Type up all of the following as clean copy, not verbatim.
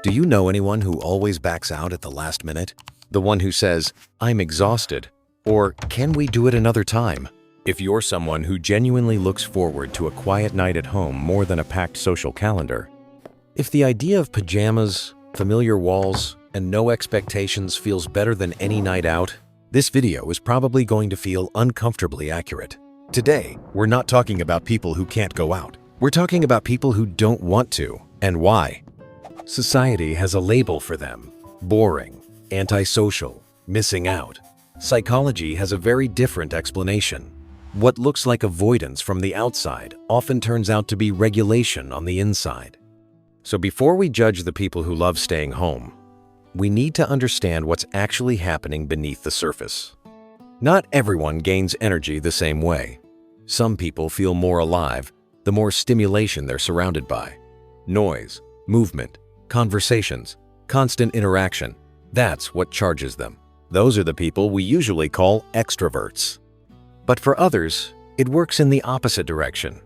Do you know anyone who always backs out at the last minute? The one who says, "I'm exhausted," or "Can we do it another time?" If you're someone who genuinely looks forward to a quiet night at home more than a packed social calendar, if the idea of pajamas, familiar walls, and no expectations feels better than any night out, this video is probably going to feel uncomfortably accurate. Today, we're not talking about people who can't go out. We're talking about people who don't want to, and why. Society has a label for them: boring, antisocial, missing out. Psychology has a very different explanation. What looks like avoidance from the outside often turns out to be regulation on the inside. So before we judge the people who love staying home, we need to understand what's actually happening beneath the surface. Not everyone gains energy the same way. Some people feel more alive the more stimulation they're surrounded by. Noise, movement, conversations, constant interaction. That's what charges them. Those are the people we usually call extroverts. But for others, it works in the opposite direction.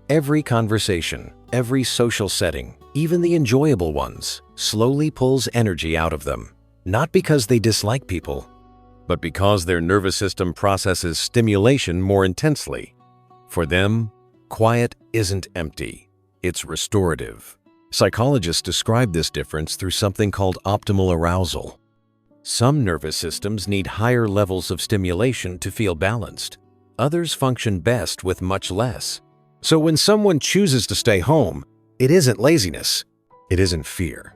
Every conversation, every social setting, even the enjoyable ones, slowly pulls energy out of them. Not because they dislike people, but because their nervous system processes stimulation more intensely. For them, quiet isn't empty, it's restorative. Psychologists describe this difference through something called optimal arousal. Some nervous systems need higher levels of stimulation to feel balanced. Others function best with much less. So when someone chooses to stay home, it isn't laziness, it isn't fear,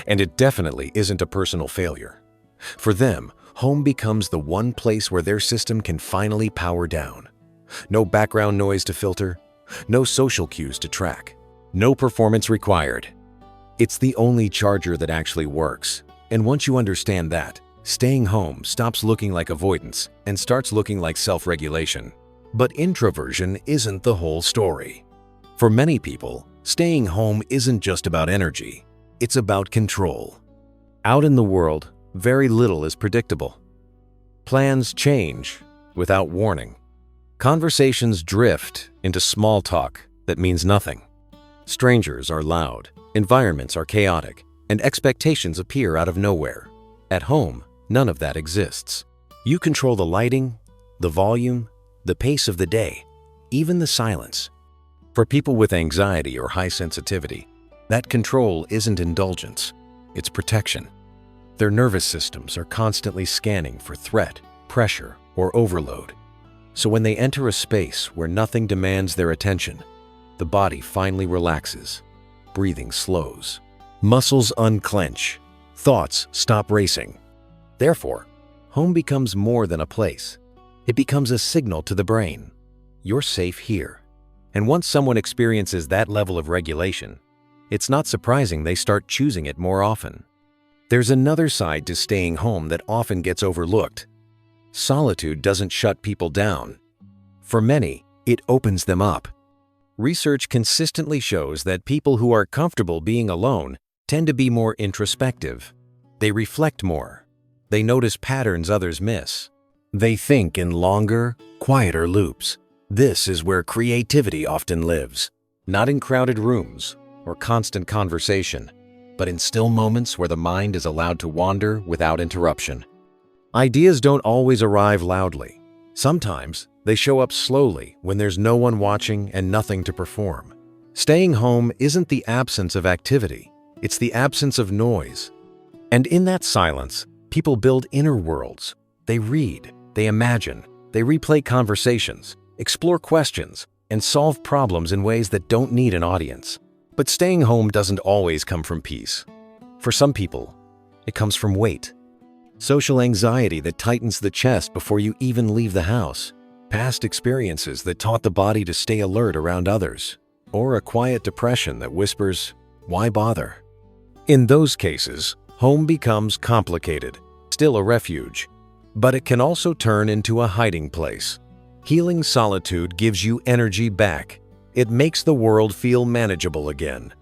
and it definitely isn't a personal failure. For them, home becomes the one place where their system can finally power down. No background noise to filter, no social cues to track. No performance required. It's the only charger that actually works. And once you understand that, staying home stops looking like avoidance and starts looking like self-regulation. But introversion isn't the whole story. For many people, staying home isn't just about energy. It's about control. Out in the world, very little is predictable. Plans change without warning. Conversations drift into small talk that means nothing. Strangers are loud, environments are chaotic, and expectations appear out of nowhere. At home, none of that exists. You control the lighting, the volume, the pace of the day, even the silence. For people with anxiety or high sensitivity, that control isn't indulgence, it's protection. Their nervous systems are constantly scanning for threat, pressure, or overload. So when they enter a space where nothing demands their attention, the body finally relaxes, breathing slows, muscles unclench, thoughts stop racing. Therefore, home becomes more than a place. It becomes a signal to the brain. You're safe here. And once someone experiences that level of regulation, it's not surprising they start choosing it more often. There's another side to staying home that often gets overlooked. Solitude doesn't shut people down. For many, it opens them up. Research consistently shows that people who are comfortable being alone tend to be more introspective. They reflect more. They notice patterns others miss. They think in longer, quieter loops. This is where creativity often lives, not in crowded rooms or constant conversation, but in still moments where the mind is allowed to wander without interruption. Ideas don't always arrive loudly. Sometimes they show up slowly when there's no one watching and nothing to perform. Staying home isn't the absence of activity, it's the absence of noise. And in that silence, people build inner worlds. They read, they imagine, they replay conversations, explore questions, and solve problems in ways that don't need an audience. But staying home doesn't always come from peace. For some people, it comes from weight. Social anxiety that tightens the chest before you even leave the house. Past experiences that taught the body to stay alert around others. Or a quiet depression that whispers, "Why bother?" In those cases, home becomes complicated, still a refuge. But it can also turn into a hiding place. Healing solitude gives you energy back. It makes the world feel manageable again.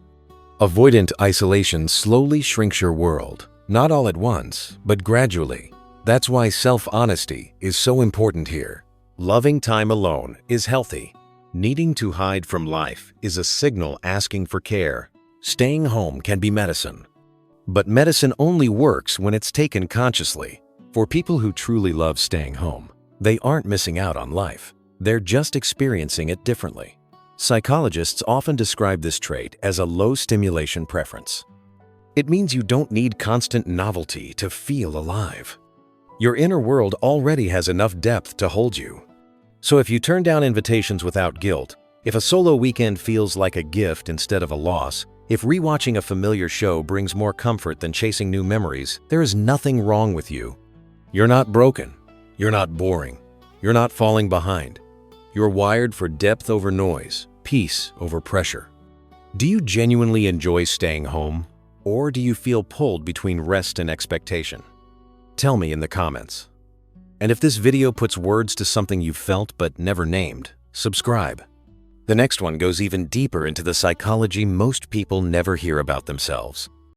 Avoidant isolation slowly shrinks your world. Not all at once, but gradually. That's why self-honesty is so important here. Loving time alone is healthy. Needing to hide from life is a signal asking for care. Staying home can be medicine. But medicine only works when it's taken consciously. For people who truly love staying home, they aren't missing out on life. They're just experiencing it differently. Psychologists often describe this trait as a low stimulation preference. It means you don't need constant novelty to feel alive. Your inner world already has enough depth to hold you. So if you turn down invitations without guilt, if a solo weekend feels like a gift instead of a loss, if rewatching a familiar show brings more comfort than chasing new memories, there is nothing wrong with you. You're not broken. You're not boring. You're not falling behind. You're wired for depth over noise, peace over pressure. Do you genuinely enjoy staying home? Or do you feel pulled between rest and expectation? Tell me in the comments. And if this video puts words to something you've felt but never named, subscribe. The next one goes even deeper into the psychology most people never hear about themselves.